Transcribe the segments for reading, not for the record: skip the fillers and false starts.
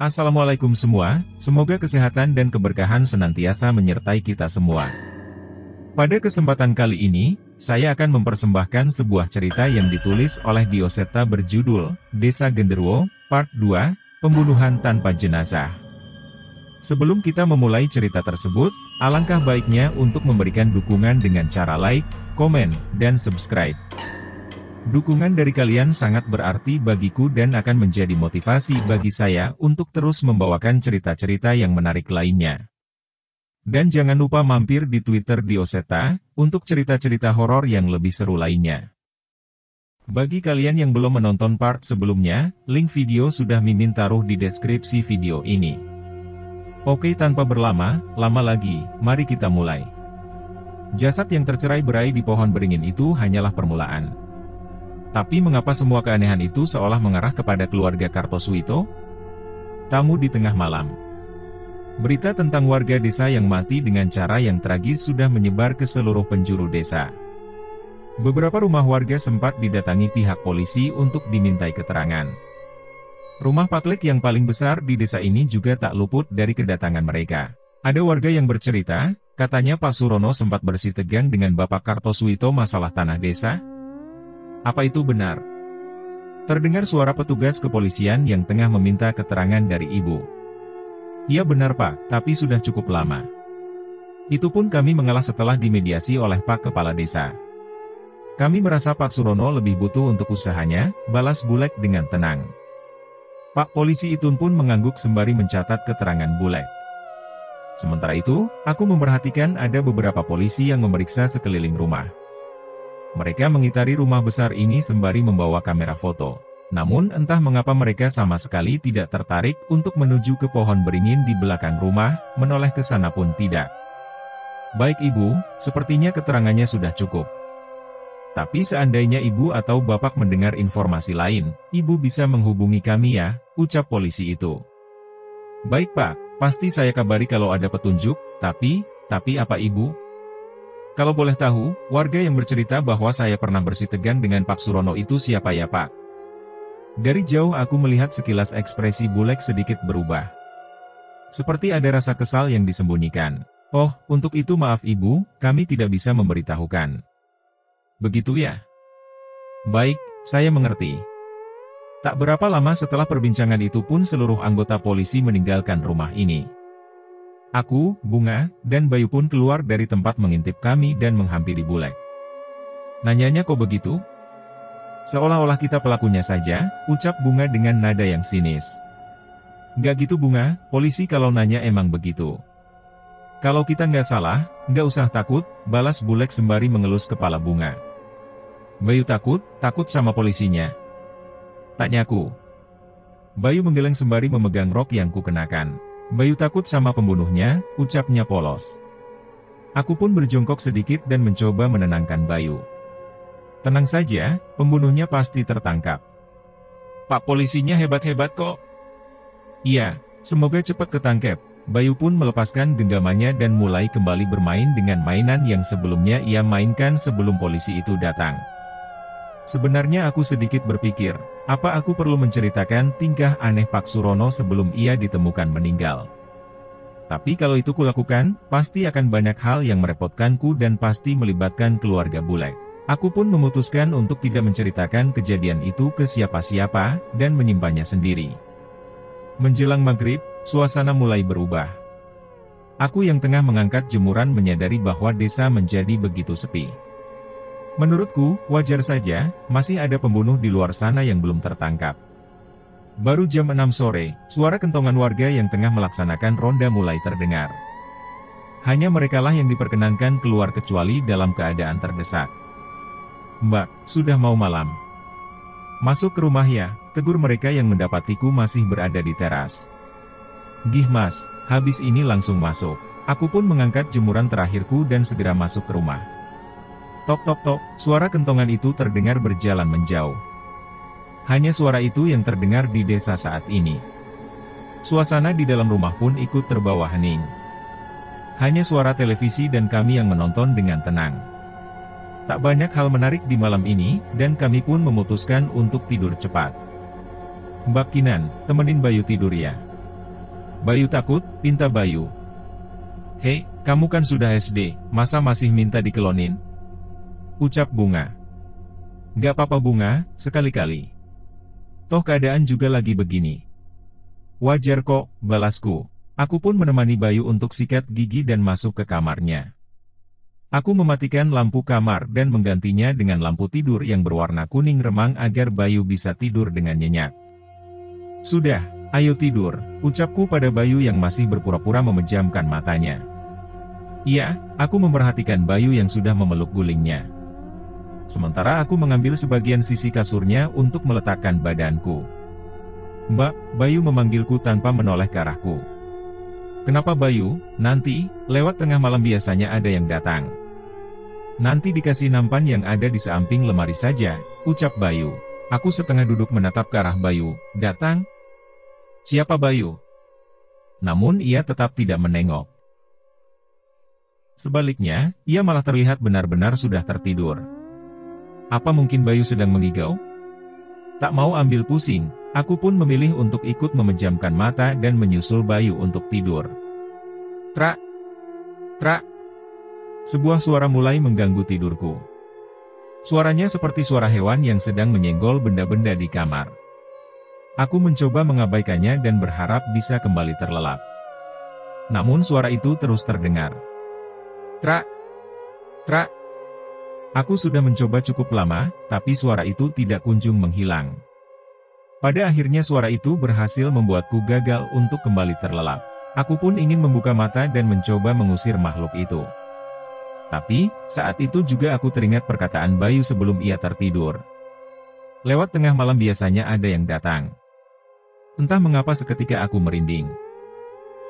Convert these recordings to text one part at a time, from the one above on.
Assalamualaikum semua, semoga kesehatan dan keberkahan senantiasa menyertai kita semua. Pada kesempatan kali ini, saya akan mempersembahkan sebuah cerita yang ditulis oleh Dioseta berjudul, Desa Genderuwo, Part 2, Pembunuhan Tanpa Jenazah. Sebelum kita memulai cerita tersebut, alangkah baiknya untuk memberikan dukungan dengan cara like, komen, dan subscribe. Dukungan dari kalian sangat berarti bagiku dan akan menjadi motivasi bagi saya untuk terus membawakan cerita-cerita yang menarik lainnya. Dan jangan lupa mampir di Twitter Dioseta, untuk cerita-cerita horor yang lebih seru lainnya. Bagi kalian yang belum menonton part sebelumnya, link video sudah Mimin taruh di deskripsi video ini. Oke, tanpa berlama-lama lagi, mari kita mulai. Jasad yang tercerai-berai di pohon beringin itu hanyalah permulaan. Tapi mengapa semua keanehan itu seolah mengarah kepada keluarga Kartosuwito? Tamu di tengah malam. Berita tentang warga desa yang mati dengan cara yang tragis sudah menyebar ke seluruh penjuru desa. Beberapa rumah warga sempat didatangi pihak polisi untuk dimintai keterangan. Rumah Paklek yang paling besar di desa ini juga tak luput dari kedatangan mereka. Ada warga yang bercerita, katanya Pak Surono sempat bersitegang dengan Bapak Kartosuwito masalah tanah desa. Apa itu benar? Terdengar suara petugas kepolisian yang tengah meminta keterangan dari ibu. Iya benar Pak, tapi sudah cukup lama. Itu pun kami mengalah setelah dimediasi oleh Pak Kepala Desa. Kami merasa Pak Surono lebih butuh untuk usahanya, balas Bulek dengan tenang. Pak Polisi itu pun mengangguk sembari mencatat keterangan Bulek. Sementara itu, aku memperhatikan ada beberapa polisi yang memeriksa sekeliling rumah. Mereka mengitari rumah besar ini sembari membawa kamera foto. Namun entah mengapa mereka sama sekali tidak tertarik untuk menuju ke pohon beringin di belakang rumah, menoleh ke sana pun tidak. Baik Ibu, sepertinya keterangannya sudah cukup. Tapi seandainya Ibu atau Bapak mendengar informasi lain, Ibu bisa menghubungi kami ya, ucap polisi itu. Baik Pak, pasti saya kabari kalau ada petunjuk, tapi apa Ibu? Kalau boleh tahu, warga yang bercerita bahwa saya pernah bersitegang dengan Pak Surono itu siapa ya Pak? Dari jauh aku melihat sekilas ekspresi Bulek sedikit berubah. Seperti ada rasa kesal yang disembunyikan. Oh, untuk itu maaf Ibu, kami tidak bisa memberitahukan. Begitu ya? Baik, saya mengerti. Tak berapa lama setelah perbincangan itu pun seluruh anggota polisi meninggalkan rumah ini. Aku, Bunga, dan Bayu pun keluar dari tempat mengintip kami dan menghampiri Bulek. Nanyanya kok begitu? Seolah-olah kita pelakunya saja, ucap Bunga dengan nada yang sinis. Nggak gitu Bunga, polisi kalau nanya emang begitu. Kalau kita nggak salah, nggak usah takut, balas Bulek sembari mengelus kepala Bunga. Bayu takut sama polisinya. Tanyaku. Bayu menggeleng sembari memegang rok yang kukenakan. Bayu takut sama pembunuhnya, ucapnya polos. Aku pun berjongkok sedikit dan mencoba menenangkan Bayu. Tenang saja, pembunuhnya pasti tertangkap. Pak polisinya hebat-hebat kok. Iya, semoga cepat ketangkep. Bayu pun melepaskan genggamannya dan mulai kembali bermain dengan mainan yang sebelumnya ia mainkan sebelum polisi itu datang. Sebenarnya aku sedikit berpikir, apa aku perlu menceritakan tingkah aneh Pak Surono sebelum ia ditemukan meninggal. Tapi kalau itu kulakukan, pasti akan banyak hal yang merepotkanku dan pasti melibatkan keluarga Bulek. Aku pun memutuskan untuk tidak menceritakan kejadian itu ke siapa-siapa, dan menyimpannya sendiri. Menjelang maghrib, suasana mulai berubah. Aku yang tengah mengangkat jemuran menyadari bahwa desa menjadi begitu sepi. Menurutku, wajar saja, masih ada pembunuh di luar sana yang belum tertangkap. Baru jam 6 sore, suara kentongan warga yang tengah melaksanakan ronda mulai terdengar. Hanya merekalah yang diperkenankan keluar kecuali dalam keadaan terdesak. Mbak, sudah mau malam. Masuk ke rumah ya, tegur mereka yang mendapatiku masih berada di teras. Gih Mas, habis ini langsung masuk. Aku pun mengangkat jemuran terakhirku dan segera masuk ke rumah. Tok tok tok, suara kentongan itu terdengar berjalan menjauh. Hanya suara itu yang terdengar di desa saat ini. Suasana di dalam rumah pun ikut terbawa hening. Hanya suara televisi dan kami yang menonton dengan tenang. Tak banyak hal menarik di malam ini, dan kami pun memutuskan untuk tidur cepat. Mbak Kinan, temenin Bayu tidur ya. Bayu takut, pinta Bayu. Hei, kamu kan sudah SD, masa masih minta dikelonin? Ucap Bunga. Gak apa-apa Bunga, sekali-kali. Toh keadaan juga lagi begini. Wajar kok, balasku. Aku pun menemani Bayu untuk sikat gigi dan masuk ke kamarnya. Aku mematikan lampu kamar dan menggantinya dengan lampu tidur yang berwarna kuning remang agar Bayu bisa tidur dengan nyenyak. Sudah, ayo tidur, ucapku pada Bayu yang masih berpura-pura memejamkan matanya. Iya, aku memperhatikan Bayu yang sudah memeluk gulingnya. Sementara aku mengambil sebagian sisi kasurnya untuk meletakkan badanku. Mbak, Bayu memanggilku tanpa menoleh ke arahku. Kenapa Bayu? Nanti, lewat tengah malam biasanya ada yang datang. Nanti dikasih nampan yang ada di samping lemari saja, ucap Bayu. Aku setengah duduk menatap ke arah Bayu. Datang? Siapa Bayu? Namun ia tetap tidak menengok. Sebaliknya, ia malah terlihat benar-benar sudah tertidur. Apa mungkin Bayu sedang mengigau? Tak mau ambil pusing, aku pun memilih untuk ikut memejamkan mata dan menyusul Bayu untuk tidur. Trak! Trak! Sebuah suara mulai mengganggu tidurku. Suaranya seperti suara hewan yang sedang menyenggol benda-benda di kamar. Aku mencoba mengabaikannya dan berharap bisa kembali terlelap. Namun suara itu terus terdengar. Trak! Trak! Aku sudah mencoba cukup lama, tapi suara itu tidak kunjung menghilang. Pada akhirnya suara itu berhasil membuatku gagal untuk kembali terlelap. Aku pun ingin membuka mata dan mencoba mengusir makhluk itu. Tapi, saat itu juga aku teringat perkataan Bayu sebelum ia tertidur. Lewat tengah malam biasanya ada yang datang. Entah mengapa seketika aku merinding.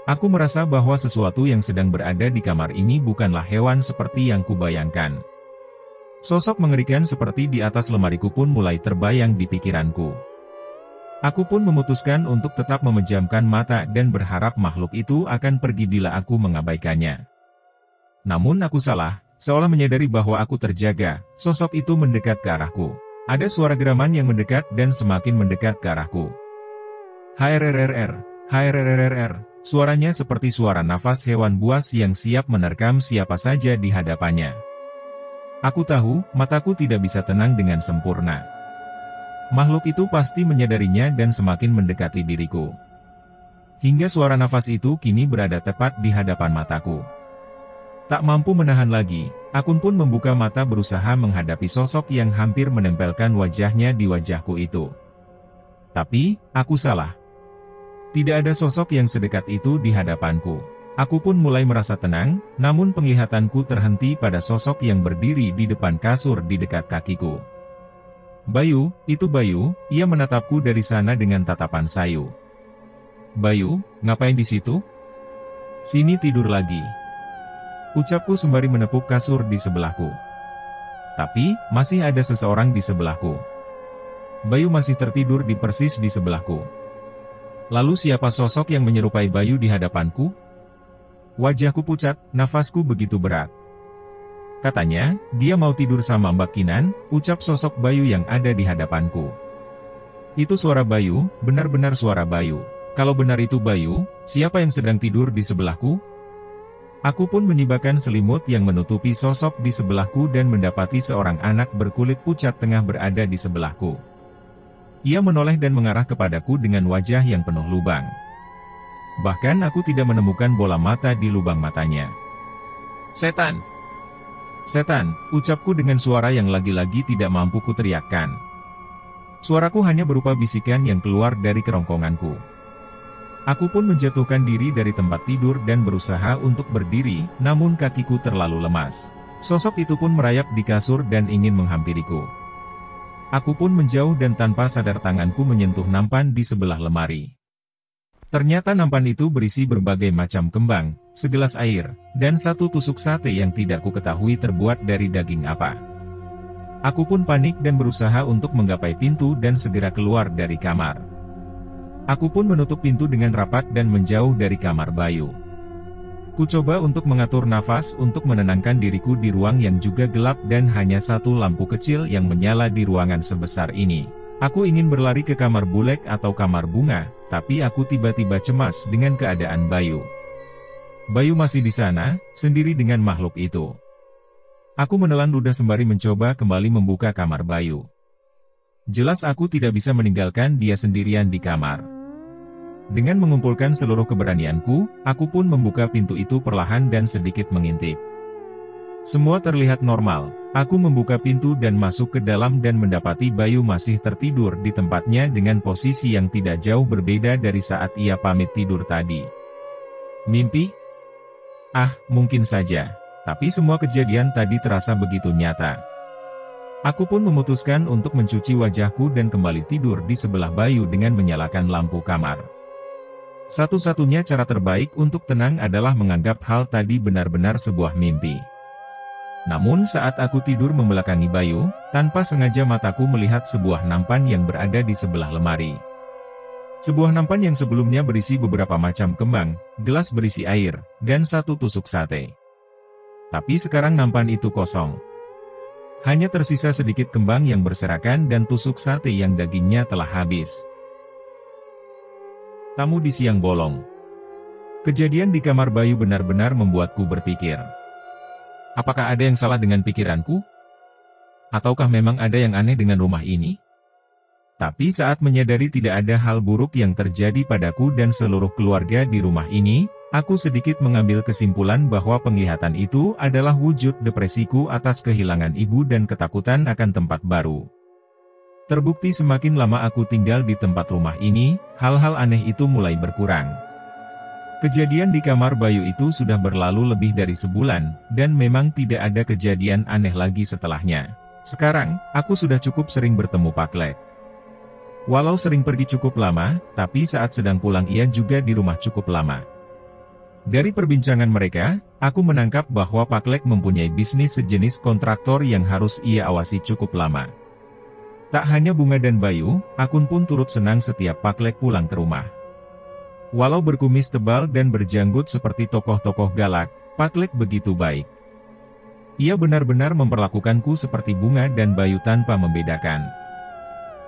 Aku merasa bahwa sesuatu yang sedang berada di kamar ini bukanlah hewan seperti yang kubayangkan. Sosok mengerikan seperti di atas lemariku pun mulai terbayang di pikiranku. Aku pun memutuskan untuk tetap memejamkan mata dan berharap makhluk itu akan pergi bila aku mengabaikannya. Namun aku salah, seolah menyadari bahwa aku terjaga, sosok itu mendekat ke arahku. Ada suara geraman yang mendekat dan semakin mendekat ke arahku. HRRRR, HRRRR, suaranya seperti suara nafas hewan buas yang siap menerkam siapa saja di hadapannya. Aku tahu, mataku tidak bisa tenang dengan sempurna. Makhluk itu pasti menyadarinya dan semakin mendekati diriku. Hingga suara nafas itu kini berada tepat di hadapan mataku. Tak mampu menahan lagi, aku pun membuka mata berusaha menghadapi sosok yang hampir menempelkan wajahnya di wajahku itu. Tapi, aku salah. Tidak ada sosok yang sedekat itu di hadapanku. Aku pun mulai merasa tenang, namun penglihatanku terhenti pada sosok yang berdiri di depan kasur di dekat kakiku. Bayu, itu Bayu, ia menatapku dari sana dengan tatapan sayu. Bayu, ngapain di situ? Sini tidur lagi. Ucapku sembari menepuk kasur di sebelahku. Tapi, masih ada seseorang di sebelahku. Bayu masih tertidur di persis di sebelahku. Lalu siapa sosok yang menyerupai Bayu di hadapanku? Wajahku pucat, nafasku begitu berat. Katanya, dia mau tidur sama Mbak Kinan, ucap sosok Bayu yang ada di hadapanku. Itu suara Bayu, benar-benar suara Bayu. Kalau benar itu Bayu, siapa yang sedang tidur di sebelahku? Aku pun menyibakan selimut yang menutupi sosok di sebelahku dan mendapati seorang anak berkulit pucat tengah berada di sebelahku. Ia menoleh dan mengarah kepadaku dengan wajah yang penuh lubang. Bahkan aku tidak menemukan bola mata di lubang matanya. Setan! Setan, ucapku dengan suara yang lagi-lagi tidak mampu kuteriakkan. Suaraku hanya berupa bisikan yang keluar dari kerongkonganku. Aku pun menjatuhkan diri dari tempat tidur dan berusaha untuk berdiri, namun kakiku terlalu lemas. Sosok itu pun merayap di kasur dan ingin menghampiriku. Aku pun menjauh dan tanpa sadar tanganku menyentuh nampan di sebelah lemari. Ternyata nampan itu berisi berbagai macam kembang, segelas air, dan satu tusuk sate yang tidak kuketahui terbuat dari daging apa. Aku pun panik dan berusaha untuk menggapai pintu dan segera keluar dari kamar. Aku pun menutup pintu dengan rapat dan menjauh dari kamar Bayu. Ku coba untuk mengatur nafas untuk menenangkan diriku di ruang yang juga gelap dan hanya satu lampu kecil yang menyala di ruangan sebesar ini. Aku ingin berlari ke kamar Bulek atau kamar Bunga, tapi aku tiba-tiba cemas dengan keadaan Bayu. Bayu masih di sana, sendiri dengan makhluk itu. Aku menelan ludah sembari mencoba kembali membuka kamar Bayu. Jelas aku tidak bisa meninggalkan dia sendirian di kamar. Dengan mengumpulkan seluruh keberanianku, aku pun membuka pintu itu perlahan dan sedikit mengintip. Semua terlihat normal. Aku membuka pintu dan masuk ke dalam dan mendapati Bayu masih tertidur di tempatnya dengan posisi yang tidak jauh berbeda dari saat ia pamit tidur tadi. Mimpi? Ah, mungkin saja. Tapi semua kejadian tadi terasa begitu nyata. Aku pun memutuskan untuk mencuci wajahku dan kembali tidur di sebelah Bayu dengan menyalakan lampu kamar. Satu-satunya cara terbaik untuk tenang adalah menganggap hal tadi benar-benar sebuah mimpi. Namun saat aku tidur membelakangi Bayu, tanpa sengaja mataku melihat sebuah nampan yang berada di sebelah lemari. Sebuah nampan yang sebelumnya berisi beberapa macam kembang, gelas berisi air, dan satu tusuk sate. Tapi sekarang nampan itu kosong. Hanya tersisa sedikit kembang yang berserakan dan tusuk sate yang dagingnya telah habis. Tamu di siang bolong. Kejadian di kamar Bayu benar-benar membuatku berpikir. Apakah ada yang salah dengan pikiranku? Ataukah memang ada yang aneh dengan rumah ini? Tapi saat menyadari tidak ada hal buruk yang terjadi padaku dan seluruh keluarga di rumah ini, aku sedikit mengambil kesimpulan bahwa penglihatan itu adalah wujud depresiku atas kehilangan ibu dan ketakutan akan tempat baru. Terbukti semakin lama aku tinggal di tempat rumah ini, hal-hal aneh itu mulai berkurang. Kejadian di kamar Bayu itu sudah berlalu lebih dari sebulan, dan memang tidak ada kejadian aneh lagi setelahnya. Sekarang, aku sudah cukup sering bertemu Pak Lek. Walau sering pergi cukup lama, tapi saat sedang pulang ia juga di rumah cukup lama. Dari perbincangan mereka, aku menangkap bahwa Pak Lek mempunyai bisnis sejenis kontraktor yang harus ia awasi cukup lama. Tak hanya Bunga dan Bayu, Akun pun turut senang setiap Pak Lek pulang ke rumah. Walau berkumis tebal dan berjanggut seperti tokoh-tokoh galak, Pak Lek begitu baik. Ia benar-benar memperlakukanku seperti Bunga dan Bayu tanpa membedakan.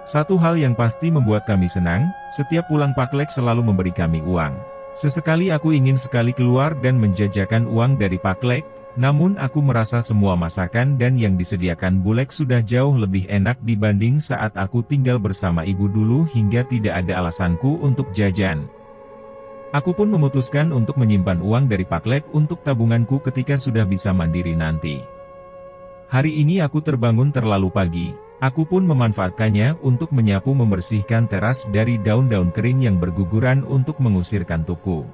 Satu hal yang pasti membuat kami senang, setiap pulang Pak Lek selalu memberi kami uang. Sesekali aku ingin sekali keluar dan menjajakan uang dari Pak Lek, namun aku merasa semua masakan dan yang disediakan Bulek sudah jauh lebih enak dibanding saat aku tinggal bersama ibu dulu hingga tidak ada alasanku untuk jajan. Aku pun memutuskan untuk menyimpan uang dari Pak Lek untuk tabunganku ketika sudah bisa mandiri nanti. Hari ini aku terbangun terlalu pagi. Aku pun memanfaatkannya untuk menyapu membersihkan teras dari daun-daun kering yang berguguran untuk mengusirkan tuku.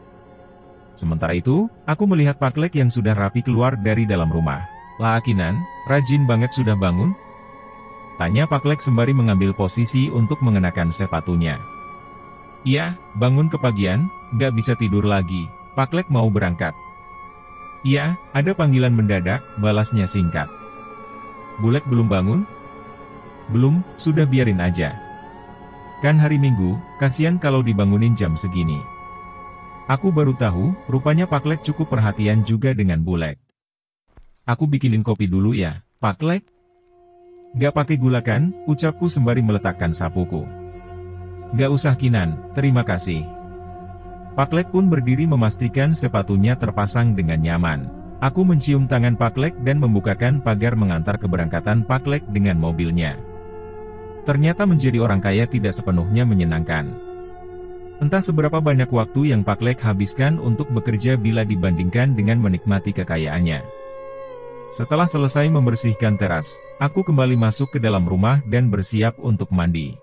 Sementara itu, aku melihat Pak Lek yang sudah rapi keluar dari dalam rumah. "Lah Kinan, rajin banget sudah bangun?" tanya Pak Lek sembari mengambil posisi untuk mengenakan sepatunya. "Iya, bangun kepagian, nggak bisa tidur lagi, Pak Lek mau berangkat." "Iya, ada panggilan mendadak," balasnya singkat. "Bulek belum bangun?" "Belum, sudah biarin aja. Kan hari Minggu, kasihan kalau dibangunin jam segini." Aku baru tahu, rupanya Pak Lek cukup perhatian juga dengan Bulek. "Aku bikinin kopi dulu ya, Pak Lek?" "Gak pakai gula kan?" ucapku sembari meletakkan sapuku. "Gak usah Kinan, terima kasih." Pak Lek pun berdiri memastikan sepatunya terpasang dengan nyaman. Aku mencium tangan Pak Lek dan membukakan pagar mengantar keberangkatan Pak Lek dengan mobilnya. Ternyata menjadi orang kaya tidak sepenuhnya menyenangkan. Entah seberapa banyak waktu yang Pak Lek habiskan untuk bekerja bila dibandingkan dengan menikmati kekayaannya. Setelah selesai membersihkan teras, aku kembali masuk ke dalam rumah dan bersiap untuk mandi.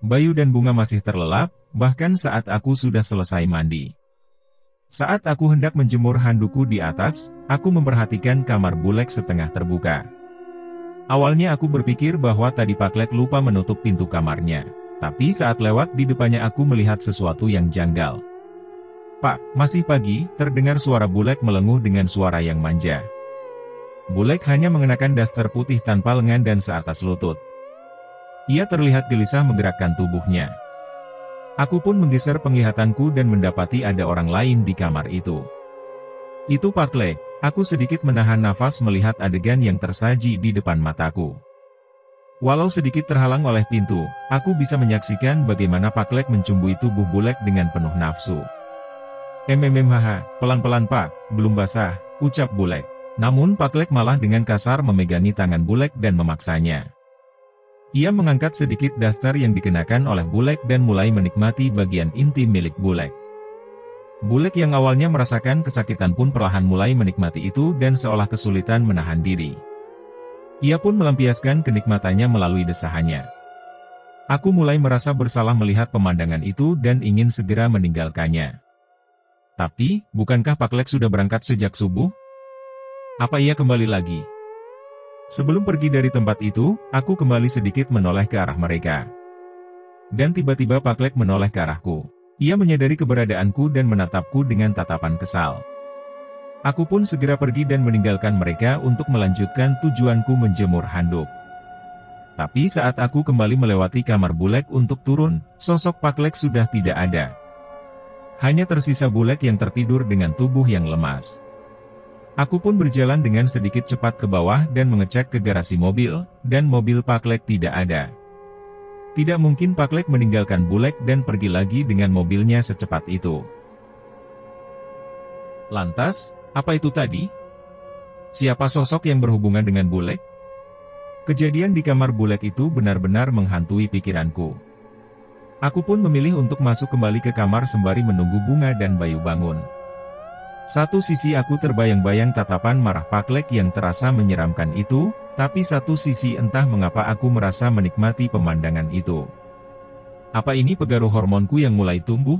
Bayu dan Bunga masih terlelap, bahkan saat aku sudah selesai mandi. Saat aku hendak menjemur handukku di atas, aku memperhatikan kamar Bulek setengah terbuka. Awalnya aku berpikir bahwa tadi Pak Lek lupa menutup pintu kamarnya. Tapi saat lewat di depannya aku melihat sesuatu yang janggal. "Pak, masih pagi," terdengar suara Bulek melenguh dengan suara yang manja. Bulek hanya mengenakan daster putih tanpa lengan dan seatas lutut. Ia terlihat gelisah menggerakkan tubuhnya. Aku pun menggeser penglihatanku dan mendapati ada orang lain di kamar itu. "Itu Pak Lek." Aku sedikit menahan nafas melihat adegan yang tersaji di depan mataku. Walau sedikit terhalang oleh pintu, aku bisa menyaksikan bagaimana Pak Lek mencumbui tubuh Bulek dengan penuh nafsu. Haha, pelan-pelan Pak, belum basah, ucap Bulek. Namun Pak Lek malah dengan kasar memegangi tangan Bulek dan memaksanya. Ia mengangkat sedikit daster yang dikenakan oleh Bulek dan mulai menikmati bagian intim milik Bulek. Bulek yang awalnya merasakan kesakitan pun perlahan mulai menikmati itu dan seolah kesulitan menahan diri. Ia pun melampiaskan kenikmatannya melalui desahannya. Aku mulai merasa bersalah melihat pemandangan itu dan ingin segera meninggalkannya. Tapi, bukankah Pak Lek sudah berangkat sejak subuh? Apa ia kembali lagi? Sebelum pergi dari tempat itu, aku kembali sedikit menoleh ke arah mereka. Dan tiba-tiba Pak Lek menoleh ke arahku. Ia menyadari keberadaanku dan menatapku dengan tatapan kesal. Aku pun segera pergi dan meninggalkan mereka untuk melanjutkan tujuanku menjemur handuk. Tapi saat aku kembali melewati kamar Bulek untuk turun, sosok Pak Lek sudah tidak ada. Hanya tersisa Bulek yang tertidur dengan tubuh yang lemas. Aku pun berjalan dengan sedikit cepat ke bawah dan mengecek ke garasi mobil, dan mobil Pak Lek tidak ada. Tidak mungkin Pak Lek meninggalkan Bulek dan pergi lagi dengan mobilnya secepat itu. Lantas, apa itu tadi? Siapa sosok yang berhubungan dengan Bulek? Kejadian di kamar Bulek itu benar-benar menghantui pikiranku. Aku pun memilih untuk masuk kembali ke kamar sembari menunggu Bunga dan Bayu bangun. Satu sisi aku terbayang-bayang tatapan marah Pak Lek yang terasa menyeramkan itu, tapi satu sisi entah mengapa aku merasa menikmati pemandangan itu. Apa ini pengaruh hormonku yang mulai tumbuh?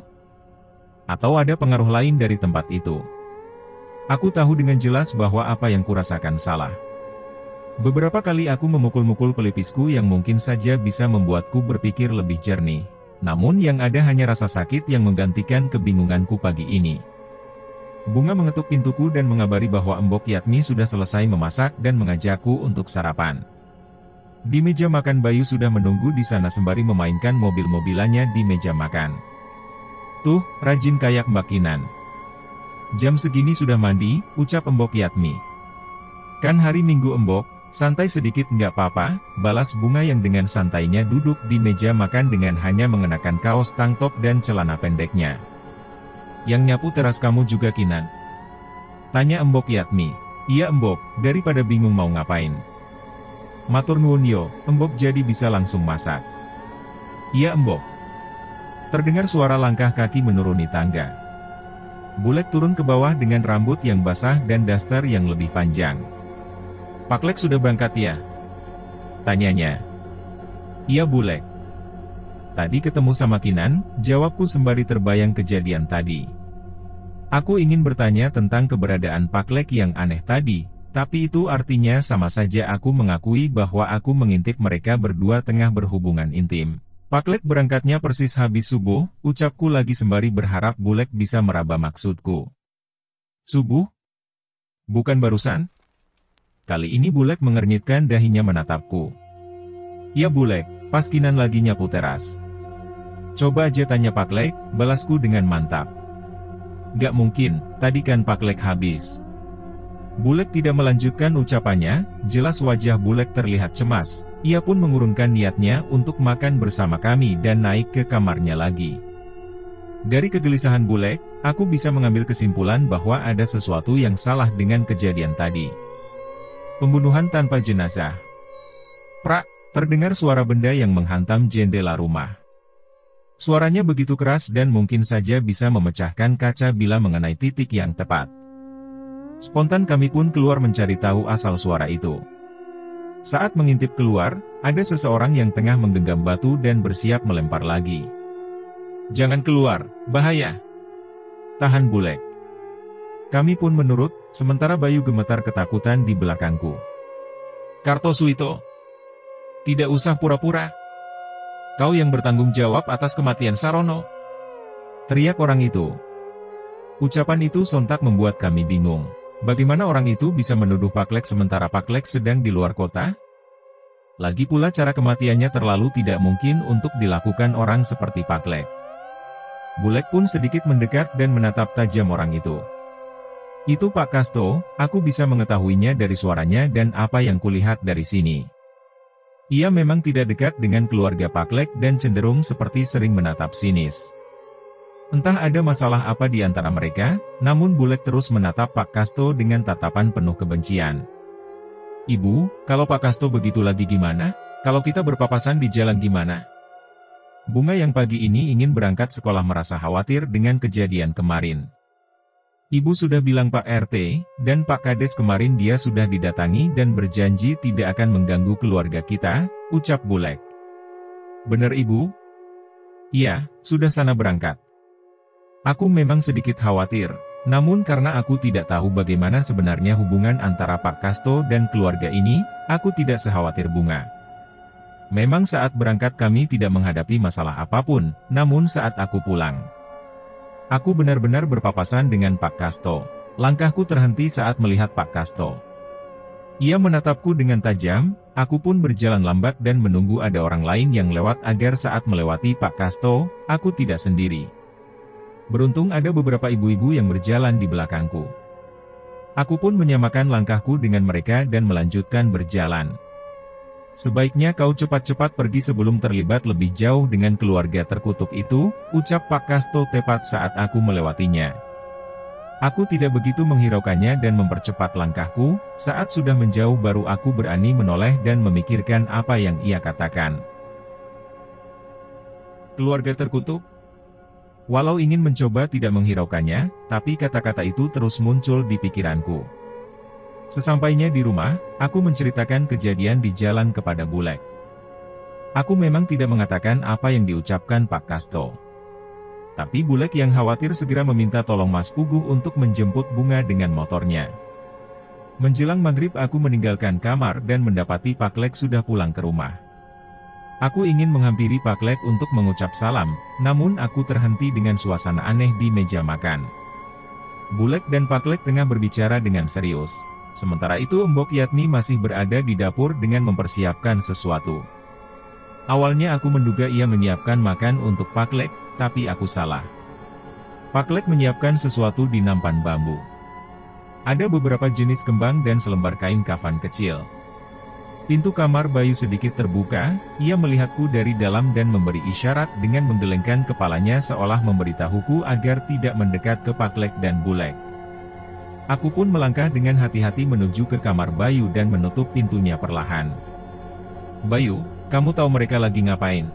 Atau ada pengaruh lain dari tempat itu? Aku tahu dengan jelas bahwa apa yang kurasakan salah. Beberapa kali aku memukul-mukul pelipisku yang mungkin saja bisa membuatku berpikir lebih jernih. Namun yang ada hanya rasa sakit yang menggantikan kebingunganku pagi ini. Bunga mengetuk pintuku dan mengabari bahwa Embok Yatmi sudah selesai memasak dan mengajakku untuk sarapan. Di meja makan Bayu sudah menunggu di sana sembari memainkan mobil-mobilannya di meja makan. Tuh, rajin kayak Mbak Kinan. Jam segini sudah mandi, ucap Embok Yatmi. Kan hari Minggu Embok, santai sedikit nggak apa-apa, balas Bunga yang dengan santainya duduk di meja makan dengan hanya mengenakan kaos tank top dan celana pendeknya. Yang nyapu teras kamu juga Kinan? Tanya Embok Yatmi. Iya Embok, daripada bingung mau ngapain. Matur nuwun yo, Embok jadi bisa langsung masak. Iya Embok. Terdengar suara langkah kaki menuruni tangga. Bulek turun ke bawah dengan rambut yang basah dan daster yang lebih panjang. Pak Lek sudah berangkat ya? Tanyanya. Iya Bulek. Tadi ketemu sama Kinan, jawabku sembari terbayang kejadian tadi. Aku ingin bertanya tentang keberadaan Pak Lek yang aneh tadi, tapi itu artinya sama saja aku mengakui bahwa aku mengintip mereka berdua tengah berhubungan intim. Pak Lek berangkatnya persis habis subuh, ucapku lagi sembari berharap Bulek bisa meraba maksudku. Subuh? Bukan barusan? Kali ini Bulek mengernyitkan dahinya menatapku. Ya Bulek, pas Kinan lagi nyapu teras. Coba aja tanya Pak Lek, balasku dengan mantap. Gak mungkin, tadi kan Pak Lek habis. Bulek tidak melanjutkan ucapannya, jelas wajah Bulek terlihat cemas. Ia pun mengurungkan niatnya untuk makan bersama kami dan naik ke kamarnya lagi. Dari kegelisahan Bulek, aku bisa mengambil kesimpulan bahwa ada sesuatu yang salah dengan kejadian tadi. Pembunuhan tanpa jenazah. Prak, terdengar suara benda yang menghantam jendela rumah. Suaranya begitu keras dan mungkin saja bisa memecahkan kaca bila mengenai titik yang tepat. Spontan kami pun keluar mencari tahu asal suara itu. Saat mengintip keluar, ada seseorang yang tengah menggenggam batu dan bersiap melempar lagi. Jangan keluar, bahaya. Tahan Bulek. Kami pun menurut, sementara Bayu gemetar ketakutan di belakangku. Kartosuito. Tidak usah pura-pura. Kau yang bertanggung jawab atas kematian Sarono. Teriak orang itu. Ucapan itu sontak membuat kami bingung. Bagaimana orang itu bisa menuduh Pak Lek sementara Pak Lek sedang di luar kota? Lagi pula cara kematiannya terlalu tidak mungkin untuk dilakukan orang seperti Pak Lek. Bulek pun sedikit mendekat dan menatap tajam orang itu. Itu Pak Kasto, aku bisa mengetahuinya dari suaranya dan apa yang kulihat dari sini. Ia memang tidak dekat dengan keluarga Pak Lek dan cenderung seperti sering menatap sinis. Entah ada masalah apa di antara mereka, namun Bulek terus menatap Pak Kasto dengan tatapan penuh kebencian. "Ibu, kalau Pak Kasto begitu lagi gimana? Kalau kita berpapasan di jalan gimana?" Bunga yang pagi ini ingin berangkat sekolah merasa khawatir dengan kejadian kemarin. "Ibu sudah bilang Pak RT, dan Pak Kades kemarin dia sudah didatangi dan berjanji tidak akan mengganggu keluarga kita," ucap Bulek. "Benar Ibu?" "Iya, sudah sana berangkat. Aku memang sedikit khawatir, namun karena aku tidak tahu bagaimana sebenarnya hubungan antara Pak Kasto dan keluarga ini, aku tidak sekhawatir Bunga. Memang saat berangkat kami tidak menghadapi masalah apapun, namun saat aku pulang, aku benar-benar berpapasan dengan Pak Kasto. Langkahku terhenti saat melihat Pak Kasto. Ia menatapku dengan tajam, aku pun berjalan lambat dan menunggu ada orang lain yang lewat agar saat melewati Pak Kasto, aku tidak sendiri. Beruntung ada beberapa ibu-ibu yang berjalan di belakangku. Aku pun menyamakan langkahku dengan mereka dan melanjutkan berjalan. "Sebaiknya kau cepat-cepat pergi sebelum terlibat lebih jauh dengan keluarga terkutuk itu," ucap Pak Kasto tepat saat aku melewatinya. Aku tidak begitu menghiraukannya dan mempercepat langkahku, saat sudah menjauh baru aku berani menoleh dan memikirkan apa yang ia katakan. Keluarga terkutuk? Walau ingin mencoba tidak menghiraukannya, tapi kata-kata itu terus muncul di pikiranku. Sesampainya di rumah, aku menceritakan kejadian di jalan kepada Bulek. Aku memang tidak mengatakan apa yang diucapkan Pak Kasto. Tapi Bulek yang khawatir segera meminta tolong Mas Puguh untuk menjemput Bunga dengan motornya. Menjelang maghrib aku meninggalkan kamar dan mendapati Pak Lek sudah pulang ke rumah. Aku ingin menghampiri Pak Lek untuk mengucap salam, namun aku terhenti dengan suasana aneh di meja makan. Bulek dan Pak Lek tengah berbicara dengan serius. Sementara itu Mbok Yatni masih berada di dapur dengan mempersiapkan sesuatu. Awalnya aku menduga ia menyiapkan makan untuk Pak Lek, tapi aku salah. Pak Lek menyiapkan sesuatu di nampan bambu. Ada beberapa jenis kembang dan selembar kain kafan kecil. Pintu kamar Bayu sedikit terbuka, ia melihatku dari dalam dan memberi isyarat dengan menggelengkan kepalanya seolah memberitahuku agar tidak mendekat ke Pak Lek dan Bulek. Aku pun melangkah dengan hati-hati menuju ke kamar Bayu dan menutup pintunya perlahan. "Bayu, kamu tahu mereka lagi ngapain?"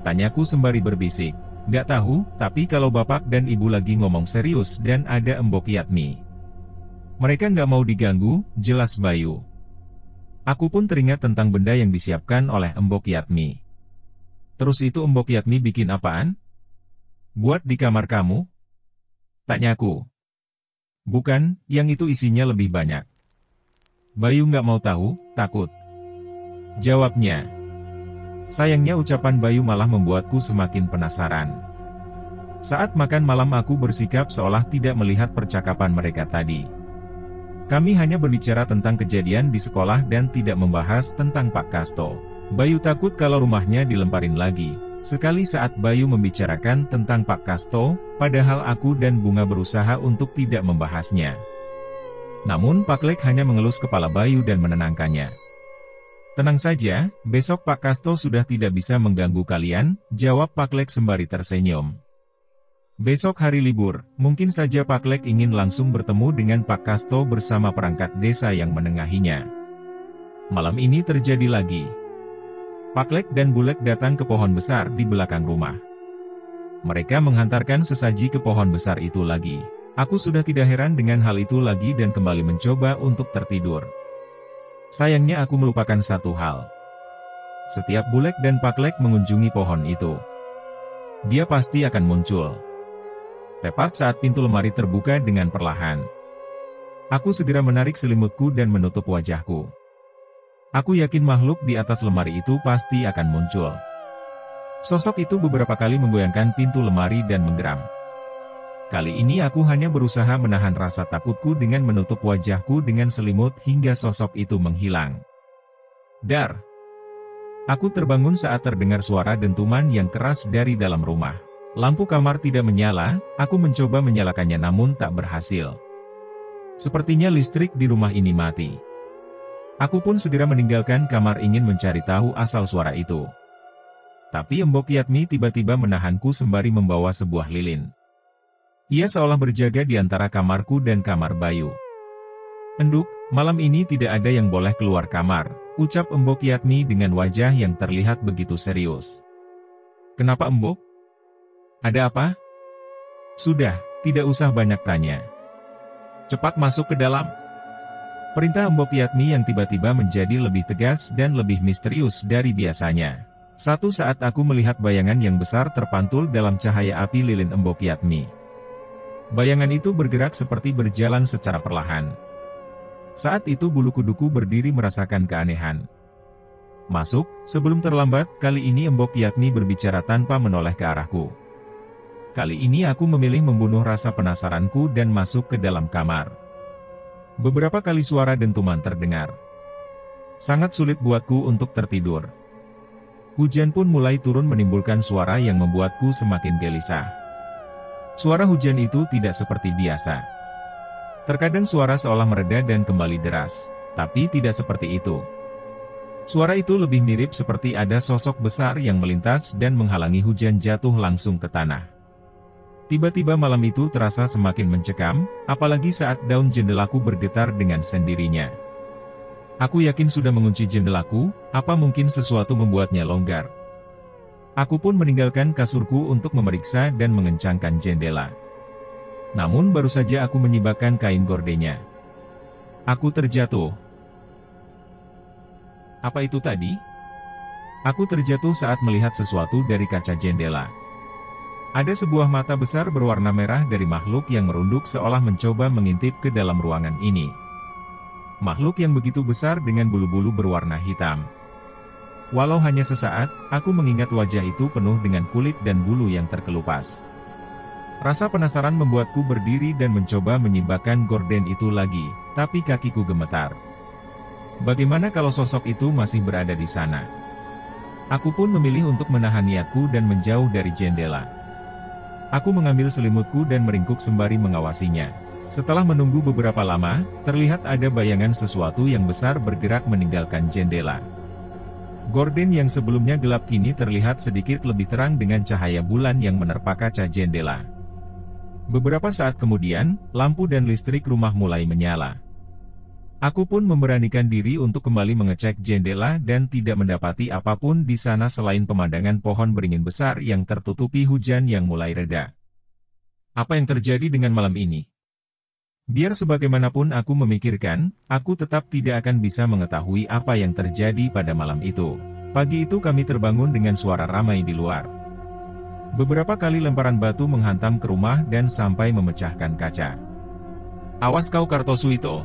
tanyaku sembari berbisik. "Gak tahu, tapi kalau bapak dan ibu lagi ngomong serius dan ada Mbok Yatni. Mereka nggak mau diganggu," jelas Bayu. Aku pun teringat tentang benda yang disiapkan oleh Mbok Yatni. "Terus itu Mbok Yatni bikin apaan? Buat di kamar kamu?" tanyaku. "Bukan, yang itu isinya lebih banyak." Bayu nggak mau tahu, takut, jawabnya. Sayangnya ucapan Bayu malah membuatku semakin penasaran. Saat makan malam aku bersikap seolah tidak melihat percakapan mereka tadi. Kami hanya berbicara tentang kejadian di sekolah dan tidak membahas tentang Pak Kasto. Bayu takut kalau rumahnya dilemparin lagi. Sekali saat Bayu membicarakan tentang Pak Kasto, padahal aku dan Bunga berusaha untuk tidak membahasnya. Namun Pak Lek hanya mengelus kepala Bayu dan menenangkannya. "Tenang saja, besok Pak Kasto sudah tidak bisa mengganggu kalian," jawab Pak Lek sembari tersenyum. Besok hari libur, mungkin saja Pak Lek ingin langsung bertemu dengan Pak Kasto bersama perangkat desa yang menengahinya. Malam ini terjadi lagi. Pak Lek dan Bulek datang ke pohon besar di belakang rumah. Mereka menghantarkan sesaji ke pohon besar itu lagi. Aku sudah tidak heran dengan hal itu lagi dan kembali mencoba untuk tertidur. Sayangnya aku melupakan satu hal. Setiap Bulek dan Pak Lek mengunjungi pohon itu, dia pasti akan muncul. Tepat saat pintu lemari terbuka dengan perlahan, aku segera menarik selimutku dan menutup wajahku. Aku yakin makhluk di atas lemari itu pasti akan muncul. Sosok itu beberapa kali menggoyangkan pintu lemari dan menggeram. Kali ini aku hanya berusaha menahan rasa takutku dengan menutup wajahku dengan selimut hingga sosok itu menghilang. Dar! Aku terbangun saat terdengar suara dentuman yang keras dari dalam rumah. Lampu kamar tidak menyala, aku mencoba menyalakannya namun tak berhasil. Sepertinya listrik di rumah ini mati. Aku pun segera meninggalkan kamar ingin mencari tahu asal suara itu. Tapi Embok Yatmi tiba-tiba menahanku sembari membawa sebuah lilin. Ia seolah berjaga di antara kamarku dan kamar Bayu. "Enduk, malam ini tidak ada yang boleh keluar kamar," ucap Embok Yatmi dengan wajah yang terlihat begitu serius. "Kenapa Embok? Ada apa?" "Sudah, tidak usah banyak tanya. Cepat masuk ke dalam." Perintah Embok Yatmi yang tiba-tiba menjadi lebih tegas dan lebih misterius dari biasanya. Satu saat aku melihat bayangan yang besar terpantul dalam cahaya api lilin Embok Yatmi. Bayangan itu bergerak seperti berjalan secara perlahan. Saat itu bulu kuduku berdiri merasakan keanehan. "Masuk, sebelum terlambat." Kali ini Embok Yatmi berbicara tanpa menoleh ke arahku. Kali ini aku memilih membunuh rasa penasaranku dan masuk ke dalam kamar. Beberapa kali suara dentuman terdengar. Sangat sulit buatku untuk tertidur. Hujan pun mulai turun menimbulkan suara yang membuatku semakin gelisah. Suara hujan itu tidak seperti biasa. Terkadang suara seolah mereda dan kembali deras, tapi tidak seperti itu. Suara itu lebih mirip seperti ada sosok besar yang melintas dan menghalangi hujan jatuh langsung ke tanah. Tiba-tiba malam itu terasa semakin mencekam, apalagi saat daun jendelaku bergetar dengan sendirinya. Aku yakin sudah mengunci jendelaku, apa mungkin sesuatu membuatnya longgar. Aku pun meninggalkan kasurku untuk memeriksa dan mengencangkan jendela. Namun baru saja aku menyibakkan kain gordennya, aku terjatuh. Apa itu tadi? Aku terjatuh saat melihat sesuatu dari kaca jendela. Ada sebuah mata besar berwarna merah dari makhluk yang merunduk seolah mencoba mengintip ke dalam ruangan ini. Makhluk yang begitu besar dengan bulu-bulu berwarna hitam. Walau hanya sesaat, aku mengingat wajah itu penuh dengan kulit dan bulu yang terkelupas. Rasa penasaran membuatku berdiri dan mencoba menyibakkan gorden itu lagi, tapi kakiku gemetar. Bagaimana kalau sosok itu masih berada di sana? Aku pun memilih untuk menahan niatku dan menjauh dari jendela. Aku mengambil selimutku dan meringkuk sembari mengawasinya. Setelah menunggu beberapa lama, terlihat ada bayangan sesuatu yang besar bergerak meninggalkan jendela. Gorden yang sebelumnya gelap kini terlihat sedikit lebih terang dengan cahaya bulan yang menerpa kaca jendela. Beberapa saat kemudian, lampu dan listrik rumah mulai menyala. Aku pun memberanikan diri untuk kembali mengecek jendela dan tidak mendapati apapun di sana selain pemandangan pohon beringin besar yang tertutupi hujan yang mulai reda. Apa yang terjadi dengan malam ini? Biar sebagaimanapun aku memikirkan, aku tetap tidak akan bisa mengetahui apa yang terjadi pada malam itu. Pagi itu kami terbangun dengan suara ramai di luar. Beberapa kali lemparan batu menghantam ke rumah dan sampai memecahkan kaca. "Awas kau Kartosuito.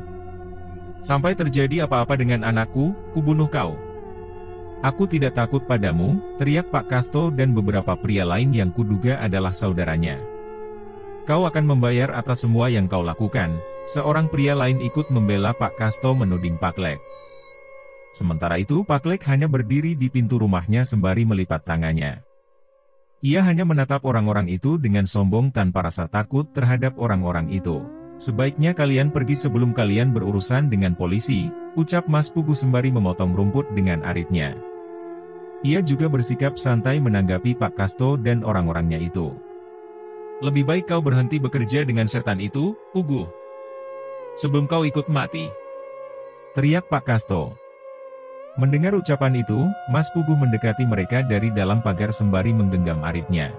Sampai terjadi apa-apa dengan anakku, kubunuh kau." "Aku tidak takut padamu," teriak Pak Kasto dan beberapa pria lain yang kuduga adalah saudaranya. "Kau akan membayar atas semua yang kau lakukan." Seorang pria lain ikut membela Pak Kasto menuding Pak Lek. Sementara itu Pak Lek hanya berdiri di pintu rumahnya sembari melipat tangannya. Ia hanya menatap orang-orang itu dengan sombong tanpa rasa takut terhadap orang-orang itu. "Sebaiknya kalian pergi sebelum kalian berurusan dengan polisi," ucap Mas Pugu sembari memotong rumput dengan aritnya. Ia juga bersikap santai menanggapi Pak Kasto dan orang-orangnya itu. "Lebih baik kau berhenti bekerja dengan setan itu, Pugu. Sebelum kau ikut mati," teriak Pak Kasto. Mendengar ucapan itu, Mas Pugu mendekati mereka dari dalam pagar sembari menggenggam aritnya.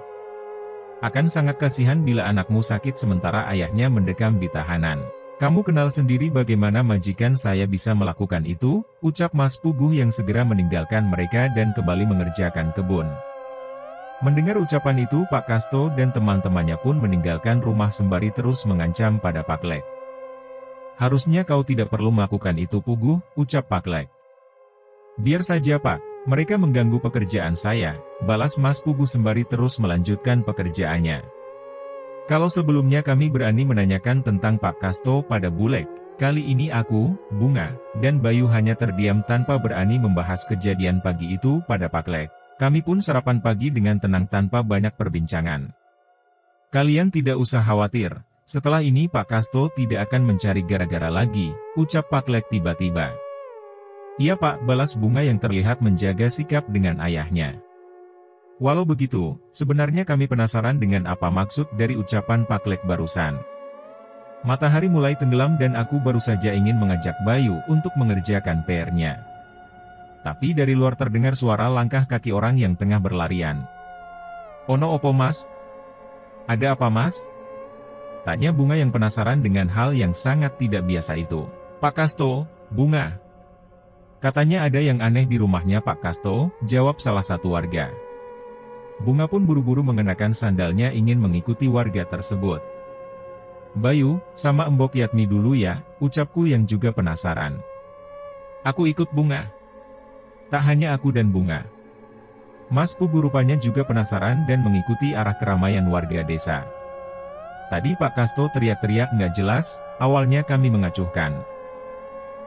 "Akan sangat kasihan bila anakmu sakit sementara ayahnya mendekam di tahanan. Kamu kenal sendiri bagaimana majikan saya bisa melakukan itu," ucap Mas Pugu yang segera meninggalkan mereka dan kembali mengerjakan kebun. Mendengar ucapan itu Pak Kasto dan teman-temannya pun meninggalkan rumah sembari terus mengancam pada Pak Lek. "Harusnya kau tidak perlu melakukan itu Pugu," ucap Pak Lek. "Biar saja Pak, mereka mengganggu pekerjaan saya," balas Mas Pugu sembari terus melanjutkan pekerjaannya. "Kalau sebelumnya kami berani menanyakan tentang Pak Kasto pada Bulek, kali ini aku, Bunga, dan Bayu hanya terdiam tanpa berani membahas kejadian pagi itu pada Pak Lek. Kami pun sarapan pagi dengan tenang tanpa banyak perbincangan. Kalian tidak usah khawatir, setelah ini Pak Kasto tidak akan mencari gara-gara lagi," ucap Pak Lek tiba-tiba. Iya Pak, balas Bunga yang terlihat menjaga sikap dengan ayahnya. Walau begitu, sebenarnya kami penasaran dengan apa maksud dari ucapan Pak Klek barusan. Matahari mulai tenggelam dan aku baru saja ingin mengajak Bayu untuk mengerjakan PR-nya. Tapi dari luar terdengar suara langkah kaki orang yang tengah berlarian. Ono opo mas? Ada apa mas? Tanya Bunga yang penasaran dengan hal yang sangat tidak biasa itu. Pak Kasto, Bunga. Katanya ada yang aneh di rumahnya Pak Kasto, jawab salah satu warga. Bunga pun buru-buru mengenakan sandalnya ingin mengikuti warga tersebut. Bayu, sama Mbok Yatmi dulu ya, ucapku yang juga penasaran. Aku ikut Bunga. Tak hanya aku dan Bunga. Mas Pugu rupanya juga penasaran dan mengikuti arah keramaian warga desa. Tadi Pak Kasto teriak-teriak nggak jelas, awalnya kami mengacuhkan.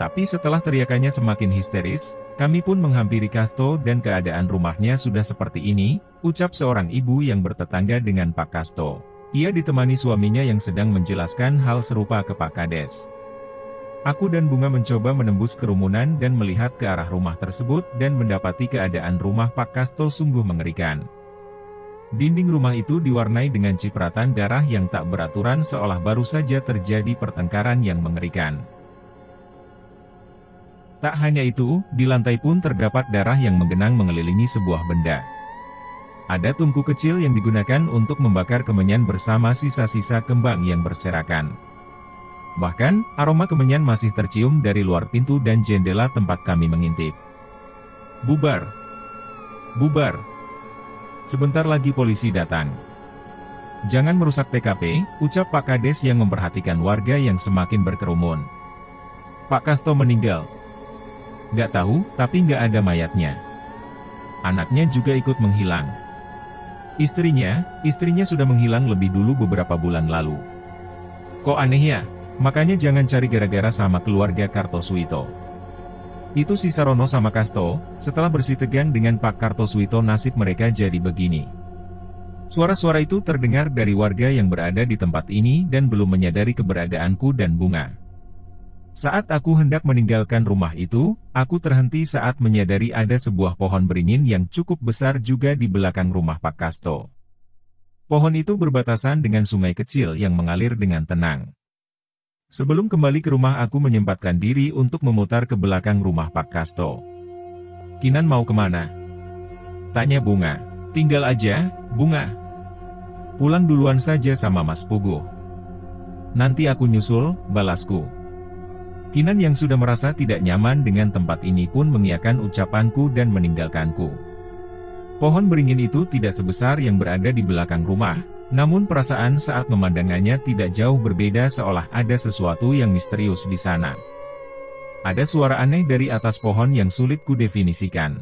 Tapi setelah teriakannya semakin histeris, kami pun menghampiri Kasto dan keadaan rumahnya sudah seperti ini, ucap seorang ibu yang bertetangga dengan Pak Kasto. Ia ditemani suaminya yang sedang menjelaskan hal serupa ke Pak Kades. Aku dan Bunga mencoba menembus kerumunan dan melihat ke arah rumah tersebut dan mendapati keadaan rumah Pak Kasto sungguh mengerikan. Dinding rumah itu diwarnai dengan cipratan darah yang tak beraturan seolah baru saja terjadi pertengkaran yang mengerikan. Tak hanya itu, di lantai pun terdapat darah yang menggenang mengelilingi sebuah benda. Ada tungku kecil yang digunakan untuk membakar kemenyan bersama sisa-sisa kembang yang berserakan. Bahkan, aroma kemenyan masih tercium dari luar pintu dan jendela tempat kami mengintip. Bubar! Bubar! Sebentar lagi polisi datang. Jangan merusak TKP, ucap Pak Kades yang memperhatikan warga yang semakin berkerumun. Pak Kasto meninggal. Gak tahu, tapi gak ada mayatnya. Anaknya juga ikut menghilang. Istrinya sudah menghilang lebih dulu beberapa bulan lalu. Kok aneh ya? Makanya jangan cari gara-gara sama keluarga Kartosuwito. Itu si Sarono sama Kasto, setelah bersih tegang dengan Pak Kartosuwito nasib mereka jadi begini. Suara-suara itu terdengar dari warga yang berada di tempat ini dan belum menyadari keberadaanku dan Bunga. Saat aku hendak meninggalkan rumah itu, aku terhenti saat menyadari ada sebuah pohon beringin yang cukup besar juga di belakang rumah Pak Kasto. Pohon itu berbatasan dengan sungai kecil yang mengalir dengan tenang. Sebelum kembali ke rumah aku menyempatkan diri untuk memutar ke belakang rumah Pak Kasto. Kinan mau kemana? Tanya Bunga. Tinggal aja, Bunga. Pulang duluan saja sama Mas Pugu. Nanti aku nyusul, balasku. Kinan yang sudah merasa tidak nyaman dengan tempat ini pun mengiyakan ucapanku dan meninggalkanku. Pohon beringin itu tidak sebesar yang berada di belakang rumah, namun perasaan saat memandangannya tidak jauh berbeda seolah ada sesuatu yang misterius di sana. Ada suara aneh dari atas pohon yang sulit kudefinisikan.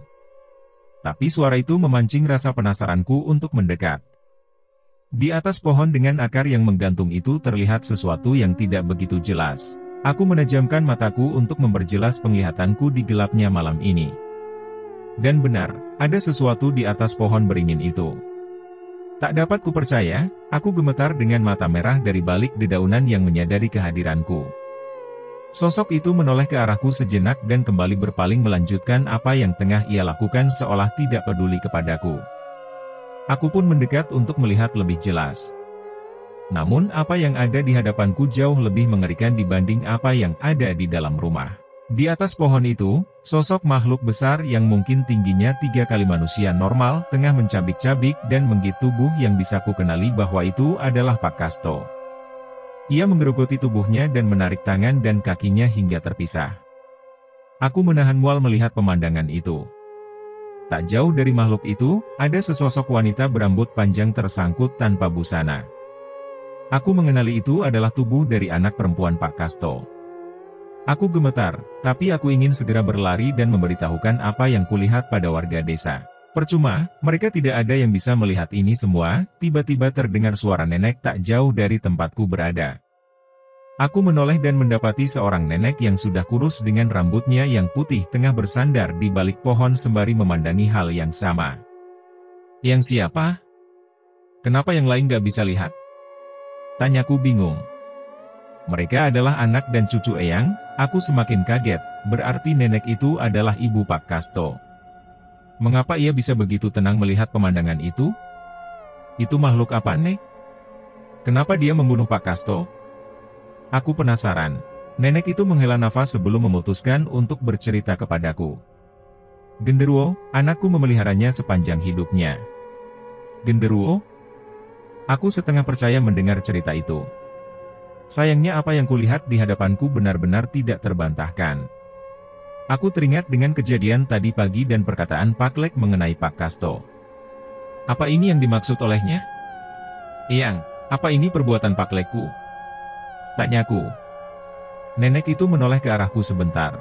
Tapi suara itu memancing rasa penasaranku untuk mendekat. Di atas pohon dengan akar yang menggantung itu terlihat sesuatu yang tidak begitu jelas. Aku menajamkan mataku untuk memperjelas penglihatanku di gelapnya malam ini. Dan benar, ada sesuatu di atas pohon beringin itu. Tak dapat kupercaya, aku gemetar dengan mata merah dari balik dedaunan yang menyadari kehadiranku. Sosok itu menoleh ke arahku sejenak dan kembali berpaling melanjutkan apa yang tengah ia lakukan seolah tidak peduli kepadaku. Aku pun mendekat untuk melihat lebih jelas. Namun apa yang ada di hadapanku jauh lebih mengerikan dibanding apa yang ada di dalam rumah. Di atas pohon itu, sosok makhluk besar yang mungkin tingginya 3 kali manusia normal, tengah mencabik-cabik dan menggigit tubuh yang bisa kukenali bahwa itu adalah Pak Kasto. Ia menggerogoti tubuhnya dan menarik tangan dan kakinya hingga terpisah. Aku menahan mual melihat pemandangan itu. Tak jauh dari makhluk itu, ada sesosok wanita berambut panjang tersangkut tanpa busana. Aku mengenali itu adalah tubuh dari anak perempuan Pak Kasto. Aku gemetar, tapi aku ingin segera berlari dan memberitahukan apa yang kulihat pada warga desa. Percuma, mereka tidak ada yang bisa melihat ini semua. Tiba-tiba terdengar suara nenek tak jauh dari tempatku berada. Aku menoleh dan mendapati seorang nenek yang sudah kurus dengan rambutnya yang putih tengah bersandar di balik pohon sembari memandangi hal yang sama. Yang siapa? Kenapa yang lain gak bisa lihat? Tanyaku bingung. Mereka adalah anak dan cucu Eyang. Aku semakin kaget, berarti nenek itu adalah ibu Pak Kasto. Mengapa ia bisa begitu tenang melihat pemandangan itu? Itu makhluk apa, Nek? Kenapa dia membunuh Pak Kasto? Aku penasaran. Nenek itu menghela nafas sebelum memutuskan untuk bercerita kepadaku. Genderuwo, anakku memeliharanya sepanjang hidupnya. Genderuwo? Aku setengah percaya mendengar cerita itu. Sayangnya apa yang kulihat di hadapanku benar-benar tidak terbantahkan. Aku teringat dengan kejadian tadi pagi dan perkataan Pak Lek mengenai Pak Kasto. Apa ini yang dimaksud olehnya? Eyang, apa ini perbuatan Pak Lekku? Tanyaku. Nenek itu menoleh ke arahku sebentar.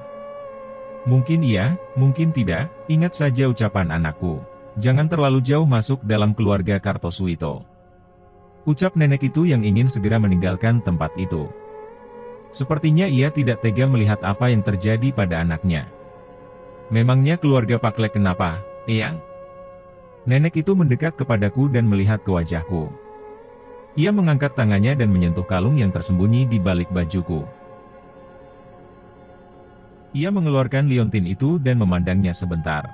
Mungkin iya, mungkin tidak, ingat saja ucapan anakku. Jangan terlalu jauh masuk dalam keluarga Kartosuwito. Ucap nenek itu yang ingin segera meninggalkan tempat itu. Sepertinya ia tidak tega melihat apa yang terjadi pada anaknya. Memangnya keluarga Pak Lek kenapa, Eyang? Nenek itu mendekat kepadaku dan melihat ke wajahku. Ia mengangkat tangannya dan menyentuh kalung yang tersembunyi di balik bajuku. Ia mengeluarkan liontin itu dan memandangnya sebentar.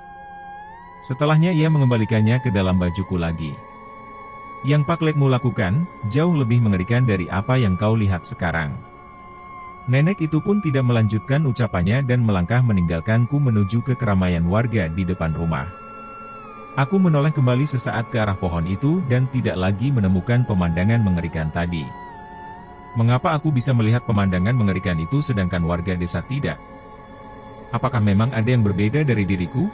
Setelahnya ia mengembalikannya ke dalam bajuku lagi. Yang Pak Lekmu lakukan, jauh lebih mengerikan dari apa yang kau lihat sekarang. Nenek itu pun tidak melanjutkan ucapannya dan melangkah meninggalkanku menuju ke keramaian warga di depan rumah. Aku menoleh kembali sesaat ke arah pohon itu dan tidak lagi menemukan pemandangan mengerikan tadi. Mengapa aku bisa melihat pemandangan mengerikan itu sedangkan warga desa tidak? Apakah memang ada yang berbeda dari diriku?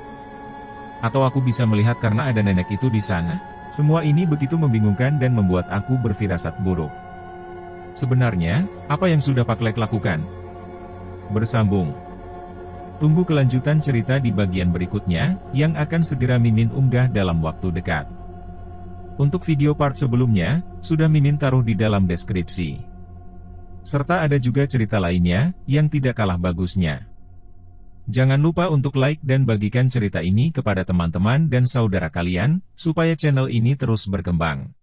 Atau aku bisa melihat karena ada nenek itu di sana? Semua ini begitu membingungkan dan membuat aku berfirasat buruk. Sebenarnya, apa yang sudah Pak Lek lakukan? Bersambung. Tunggu kelanjutan cerita di bagian berikutnya, yang akan segera Mimin unggah dalam waktu dekat. Untuk video part sebelumnya, sudah Mimin taruh di dalam deskripsi. Serta ada juga cerita lainnya, yang tidak kalah bagusnya. Jangan lupa untuk like dan bagikan cerita ini kepada teman-teman dan saudara kalian, supaya channel ini terus berkembang.